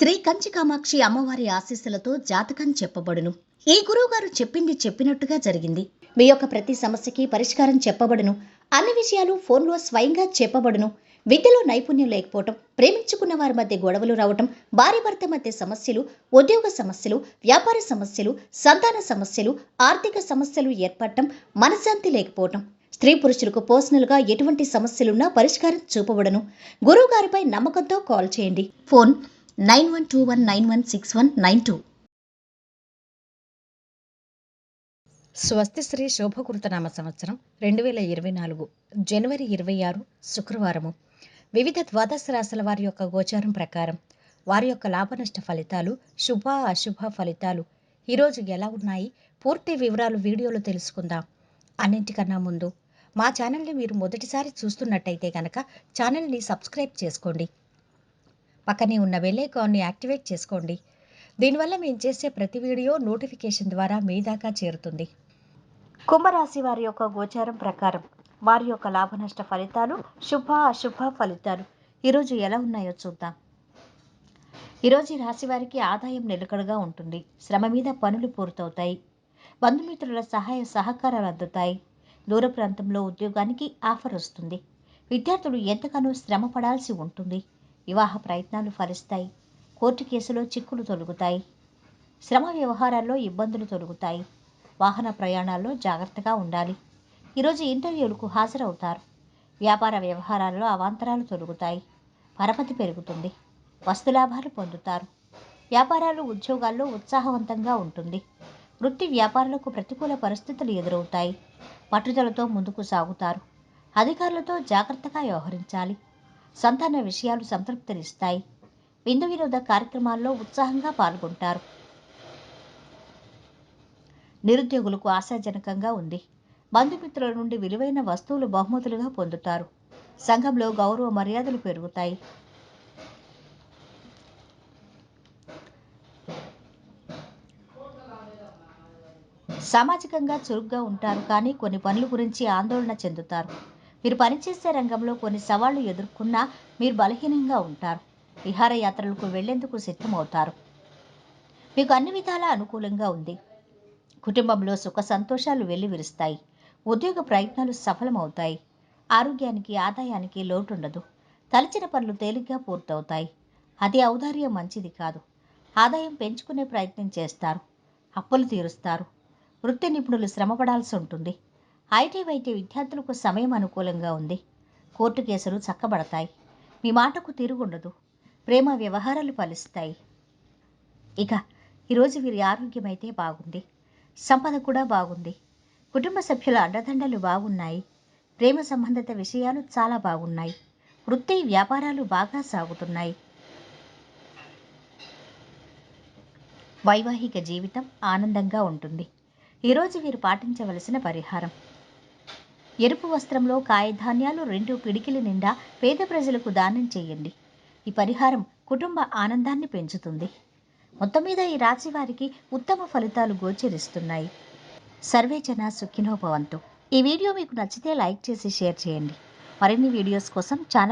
శ్రీ కంచి కామాక్షి అమ్మవారి ఆశీస్సులతో జాతకం చెప్పబడును. ఈ గురువుగారు చెప్పింది చెప్పినట్టుగా జరిగింది. మీ యొక్క ప్రతి సమస్యకి పరిష్కారం చెప్పబడును. అన్ని విషయాలు ఫోన్లో స్వయంగా చెప్పబడును. విద్యలో నైపుణ్యం లేకపోవటం, ప్రేమించుకున్న వారి మధ్య గొడవలు రావటం, భార్య భర్త మధ్య సమస్యలు, ఉద్యోగ సమస్యలు, వ్యాపార సమస్యలు, సంతాన సమస్యలు, ఆర్థిక సమస్యలు ఏర్పడటం, మనశ్శాంతి లేకపోవటం, స్త్రీ పురుషులకు పర్సనల్గా ఎటువంటి సమస్యలున్నా పరిష్కారం చూపబడును. గురువు గారిపై నమ్మకంతో కాల్ చేయండి. ఫోన్ 9121916192. స్వస్తి శ్రీ శోభకృతనామ సంవత్సరం 2024 జనవరి 26 శుక్రవారము. వివిధ ద్వాదశ రాశుల వారి యొక్క గోచారం ప్రకారం వారి యొక్క లాభనష్ట ఫలితాలు, శుభ అశుభ ఫలితాలు ఈరోజు ఎలా ఉన్నాయి, పూర్తి వివరాలు వీడియోలో తెలుసుకుందాం. అన్నింటికన్నా ముందు మా ఛానల్ని మీరు మొదటిసారి చూస్తున్నట్టయితే కనుక ఛానల్ని సబ్స్క్రైబ్ చేసుకోండి. పక్కనే ఉన్న బెల్ ఐకాన్ని యాక్టివేట్ చేసుకోండి. దీనివల్ల మేము చేసే ప్రతి వీడియో నోటిఫికేషన్ ద్వారా మీ దాకా చేరుతుంది. కుంభరాశి వారి యొక్క గోచారం ప్రకారం వారి యొక్క లాభనష్ట ఫలితాలు, శుభ అశుభ ఫలితాలు ఈరోజు ఎలా ఉన్నాయో చూద్దాం. ఈరోజు ఈ రాశి వారికి ఆదాయం నిలకడగా ఉంటుంది. శ్రమ మీద పనులు పూర్తవుతాయి. బంధుమిత్రుల సహాయ సహకారాలు అందుతాయి. దూర ప్రాంతంలో ఉద్యోగానికి ఆఫర్ వస్తుంది. విద్యార్థులు ఎంతగానో శ్రమ పడాల్సి ఉంటుంది. వివాహ ప్రయత్నాలు ఫలిస్తాయి. కోర్టు కేసులో చిక్కులు తొలగుతాయి. శ్రమ వ్యవహారాల్లో ఇబ్బందులు తొలగుతాయి. వాహన ప్రయాణాల్లో జాగ్రత్తగా ఉండాలి. ఈరోజు ఇంటర్వ్యూలకు హాజరవుతారు. వ్యాపార వ్యవహారాల్లో అవాంతరాలు తొలగుతాయి. పరపతి పెరుగుతుంది. వస్తులాభాలు పొందుతారు. వ్యాపారాలు, ఉద్యోగాల్లో ఉత్సాహవంతంగా ఉంటుంది. వృత్తి వ్యాపారులకు ప్రతికూల పరిస్థితులు ఎదురవుతాయి. పట్టుదలతో ముందుకు సాగుతారు. అధికారులతో జాగ్రత్తగా వ్యవహరించాలి. సంతాన విషయాలు సంతృప్తినిస్తాయి. విందు వినోద కార్యక్రమాల్లో ఉత్సాహంగా పాల్గొంటారు. నిరుద్యోగులకు ఆశాజనకంగా ఉంది. బంధుమిత్రుల నుండి విలువైన వస్తువులు బహుమతులుగా పొందుతారు. సంఘంలో గౌరవ మర్యాదలు పెరుగుతాయి. సామాజికంగా చురుగ్గా ఉంటారు, కానీ కొన్ని పనుల గురించి ఆందోళన చెందుతారు. మీరు పనిచేసే రంగంలో కొన్ని సవాళ్లు ఎదుర్కొన్నా మీరు బలహీనంగా ఉంటారు. విహారయాత్రలకు వెళ్లేందుకు సిద్ధమవుతారు. మీకు అన్ని విధాలా అనుకూలంగా ఉంది. కుటుంబంలో సుఖ సంతోషాలు వెల్లివిరుస్తాయి. ఉద్యోగ ప్రయత్నాలు సఫలమవుతాయి. ఆరోగ్యానికి, ఆదాయానికి లోటుండదు. తలచిన పనులు తేలిగ్గా పూర్తవుతాయి. అది ఔదార్యం మంచిది కాదు. ఆదాయం పెంచుకునే ప్రయత్నం చేస్తారు. అప్పులు తీరుస్తారు. వృత్తి నిపుణులు శ్రమపడాల్సి ఉంటుంది. ఐటీ విద్యార్థులకు సమయం అనుకూలంగా ఉంది. కోర్టు కేసులు చక్కబడతాయి. మీ మాటకు తిరుగుండదు. ప్రేమ వ్యవహారాలు ఫలిస్తాయి. ఇక ఈరోజు వీరి ఆరోగ్యం అయితే బాగుంది. సంపద కూడా బాగుంది. కుటుంబ సభ్యుల అండదండలు బాగున్నాయి. ప్రేమ సంబంధిత విషయాలు చాలా బాగున్నాయి. వృత్తి వ్యాపారాలు బాగా సాగుతున్నాయి. వైవాహిక జీవితం ఆనందంగా ఉంటుంది. ఈరోజు వీరు పాటించవలసిన పరిహారం: ఎరుపు వస్త్రంలో కాయధాన్యాలు 2 పిడికిలి నిండా పేద ప్రజలకు దానం చేయండి. ఈ పరిహారం కుటుంబ ఆనందాన్ని పెంచుతుంది. మొత్తం మీద ఈ రాశి వారికి ఉత్తమ ఫలితాలు గోచరిస్తున్నాయి. సర్వే జన సుఖినో భవంతు. ఈ వీడియో మీకు నచ్చితే లైక్ చేసి షేర్ చేయండి. మరిన్ని వీడియోస్ కోసం ఛానల్